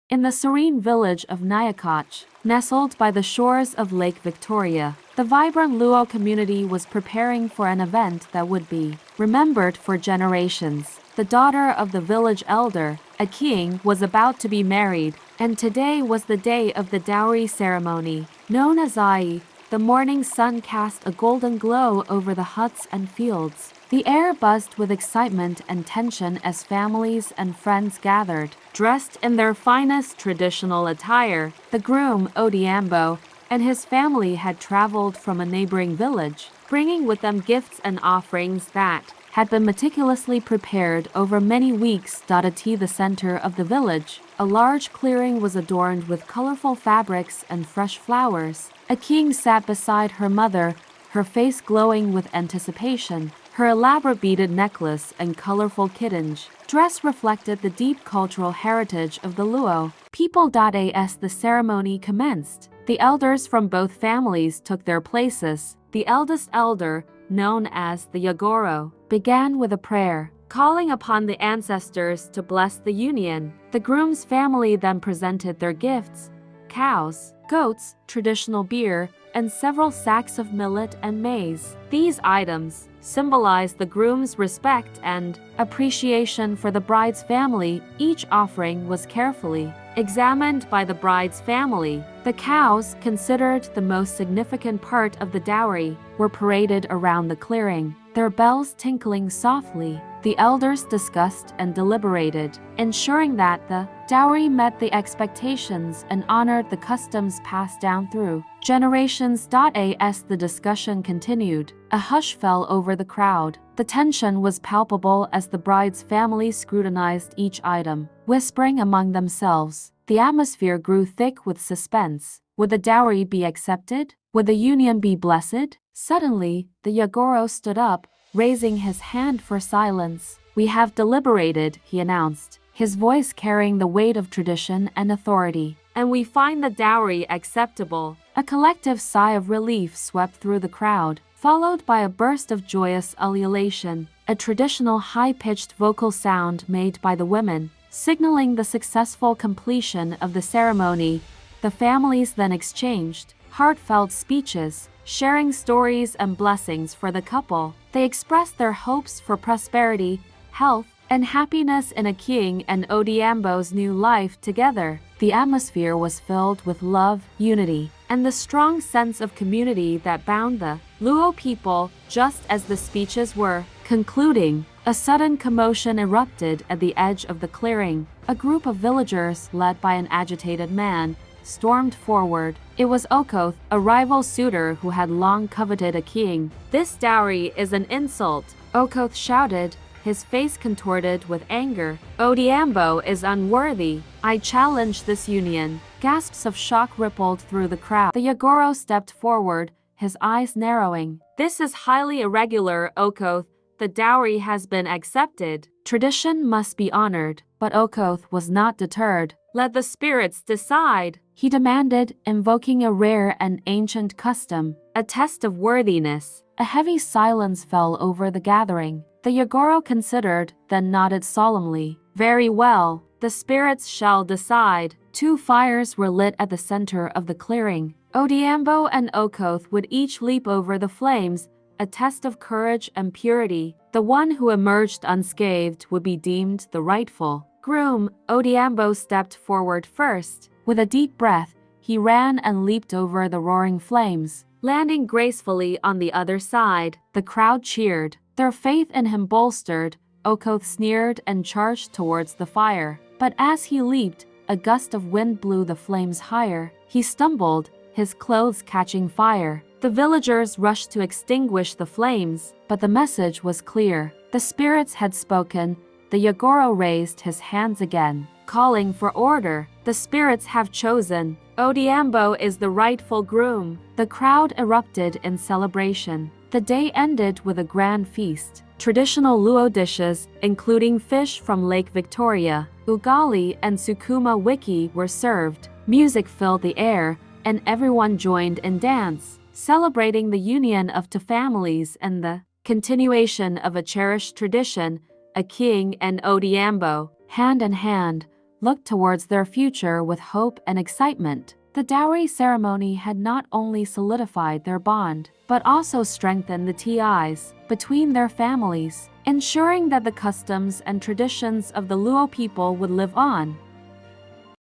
In the serene village of Nyakach, nestled by the shores of Lake Victoria, the vibrant Luo community was preparing for an event that would be remembered for generations. The daughter of the village elder, Achieng, was about to be married, and today was the day of the dowry ceremony. Known as Ai, the morning sun cast a golden glow over the huts and fields. The air buzzed with excitement and tension as families and friends gathered, dressed in their finest traditional attire. The groom, Odhiambo, and his family had traveled from a neighboring village, bringing with them gifts and offerings that had been meticulously prepared over many weeks. At the center of the village, a large clearing was adorned with colorful fabrics and fresh flowers. Achieng sat beside her mother, her face glowing with anticipation. Her elaborate beaded necklace and colorful kitenge dress reflected the deep cultural heritage of the Luo people. As the ceremony commenced, the elders from both families took their places. The eldest elder, known as the Yagoro, began with a prayer, calling upon the ancestors to bless the union. The groom's family then presented their gifts: cows, goats, traditional beer, and several sacks of millet and maize. These items symbolize the groom's respect and appreciation for the bride's family. Each offering was carefully examined by the bride's family. The cows, considered the most significant part of the dowry, were paraded around the clearing, their bells tinkling softly. The elders discussed and deliberated, ensuring that the dowry met the expectations and honored the customs passed down through generations. As the discussion continued, a hush fell over the crowd. The tension was palpable as the bride's family scrutinized each item, whispering among themselves. The atmosphere grew thick with suspense. Would the dowry be accepted? Would the union be blessed? Suddenly, the Yagoro stood up, raising his hand for silence. "We have deliberated," he announced, his voice carrying the weight of tradition and authority, "and we find the dowry acceptable." A collective sigh of relief swept through the crowd, followed by a burst of joyous ululation, a traditional high-pitched vocal sound made by the women, signaling the successful completion of the ceremony. The families then exchanged heartfelt speeches, sharing stories and blessings for the couple. They expressed their hopes for prosperity, health, and happiness in Achieng and Odhiambo's new life together. The atmosphere was filled with love, unity, and the strong sense of community that bound the Luo people. Just as the speeches were concluding, a sudden commotion erupted at the edge of the clearing. A group of villagers, led by an agitated man, stormed forward. It was Okoth, a rival suitor who had long coveted Achieng. "This dowry is an insult," Okoth shouted, his face contorted with anger. "Odhiambo is unworthy. I challenge this union." Gasps of shock rippled through the crowd. The Yagoro stepped forward, his eyes narrowing. "This is highly irregular, Okoth. The dowry has been accepted. Tradition must be honored." But Okoth was not deterred. "Let the spirits decide," he demanded, invoking a rare and ancient custom, a test of worthiness. A heavy silence fell over the gathering. The Yagoro considered, then nodded solemnly. "Very well, the spirits shall decide." Two fires were lit at the center of the clearing. Odhiambo and Okoth would each leap over the flames, a test of courage and purity. The one who emerged unscathed would be deemed the rightful groom. Odhiambo stepped forward first. With a deep breath, he ran and leaped over the roaring flames, landing gracefully on the other side. The crowd cheered, their faith in him bolstered. Okoth sneered and charged towards the fire. But as he leaped, a gust of wind blew the flames higher. He stumbled, his clothes catching fire. The villagers rushed to extinguish the flames, but the message was clear. The spirits had spoken. The Yagoro raised his hands again, calling for order. "The spirits have chosen. Odhiambo is the rightful groom." The crowd erupted in celebration. The day ended with a grand feast. Traditional Luo dishes, including fish from Lake Victoria, ugali, and sukuma wiki, were served. Music filled the air, and everyone joined in dance, celebrating the union of two families and the continuation of a cherished tradition. Achieng and Odhiambo, hand in hand, looked towards their future with hope and excitement. The dowry ceremony had not only solidified their bond, but also strengthened the ties between their families, ensuring that the customs and traditions of the Luo people would live on.